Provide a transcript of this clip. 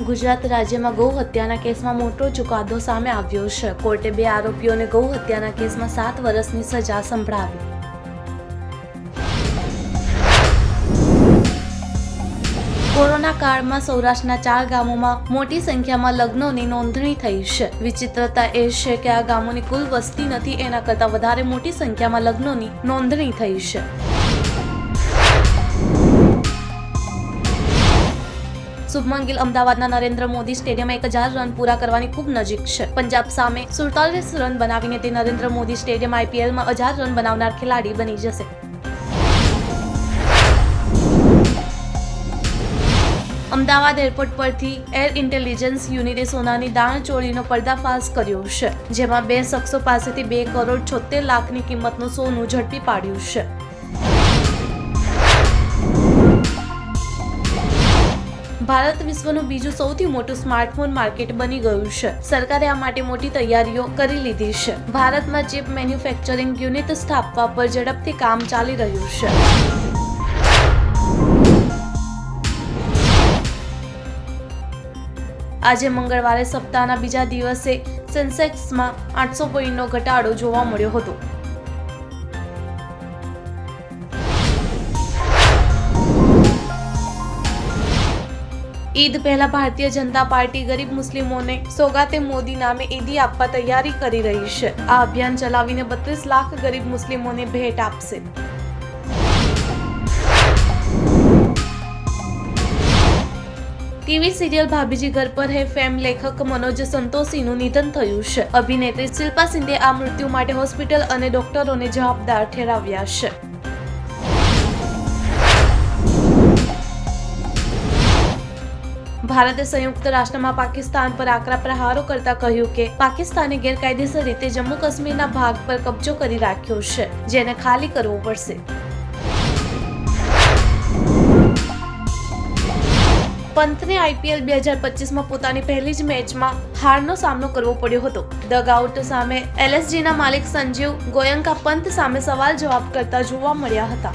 ગુજરાત રાજ્યમાં ગૌ હત્યાના કેસમાં મોટો ચુકાદો સામે આવ્યો છે. કોર્ટે 2 આરોપીઓને ગૌ હત્યાના કેસમાં 7 વર્ષની સજા સંભળાવી. કોરોના કાળમાં સૌરાષ્ટ્રના 4 ગામોમાં મોટી સંખ્યામાં લગ્નોની નોંધણી થઈ છે. વિચિત્રતા એ છે કે આ ગામોની કુલ વસ્તી નથી એના કરતાં વધારે મોટી સંખ્યામાં લગ્નોની નોંધણી થઈ છે. શુભમન ગિલ અમદાવાદના નરેન્દ્ર મોદી સ્ટેડિયમમાં 1000 રન પૂરા કરવાની ખૂબ નજીક છે. પંજાબ સામે 47 રન બનાવીને તે નરેન્દ્ર મોદી સ્ટેડિયમ IPLમાં 1000 રન બનાવનાર ખેલાડી બની જશે. અમદાવાદ એરપોર્ટ પરથી એર ઇન્ટેલિજન્સ યુનિટે સોનાની દાણચોરીનો પર્દાફાશ કર્યો છે, જેમાં 2 શખ્સો પાસેથી 2,76,00,000ની કિંમતનું સોનું ઝડપી પાડ્યું છે. ભારત વિશ્વનું બીજું સૌથી મોટું સ્માર્ટફોન માર્કેટ બની ગયું છે. સરકારે આ માટે મોટી તૈયારીઓ કરી લીધી છે. ભારતમાં ચિપ મેન્યુફેક્ચરિંગ યુનિટ સ્થાપવા પર ઝડપથી કામ ચાલી રહ્યું છે. આજે મંગળવારે સપ્તાહના બીજા દિવસે સેન્સેક્સમાં 800 પોઈન્ટનો ઘટાડો જોવા મળ્યો હતો. ઈદ પહેલા ભારતીય જનતા પાર્ટી ગરીબ મુસ્લિમોને સોગાતે મોદી નામે ઈદી આપવા તૈયારી કરી રહી છે. આ અભિયાન ચલાવીને 32 લાખ ગરીબ મુસ્લિમોને ભેટ આપશે. ટીવી સિરિયલ ભાભીજી ઘર પર હે ફેમ લેખક મનોજ સંતોષીનું નિધન થયું છે. અભિનેત્રી શિલ્પા શિંદે આ મૃત્યુ માટે હોસ્પિટલ અને ડોક્ટરોને જવાબદાર ઠેરવ્યા છે. ભારતે સંયુક્ત રાષ્ટ્રમાં પાકિસ્તાન પર આકરા પ્રહારો કરતા કહ્યું કે પાકિસ્તાને ગેરકાયદેસર રીતે જમ્મુ કાશ્મીરના ભાગ પર કબજો કરી રાખ્યો છે, જેને ખાલી કરવો પડશે. પંતને IPL 2025માં પોતાની પહેલી જ મેચમાં હારનો સામનો કરવો પડ્યો હતો. ડગઆઉટ સામે LSGના માલિક સંજીવ ગોયંકા પંત સામે સવાલ જવાબ કરતા જોવા મળ્યા હતા.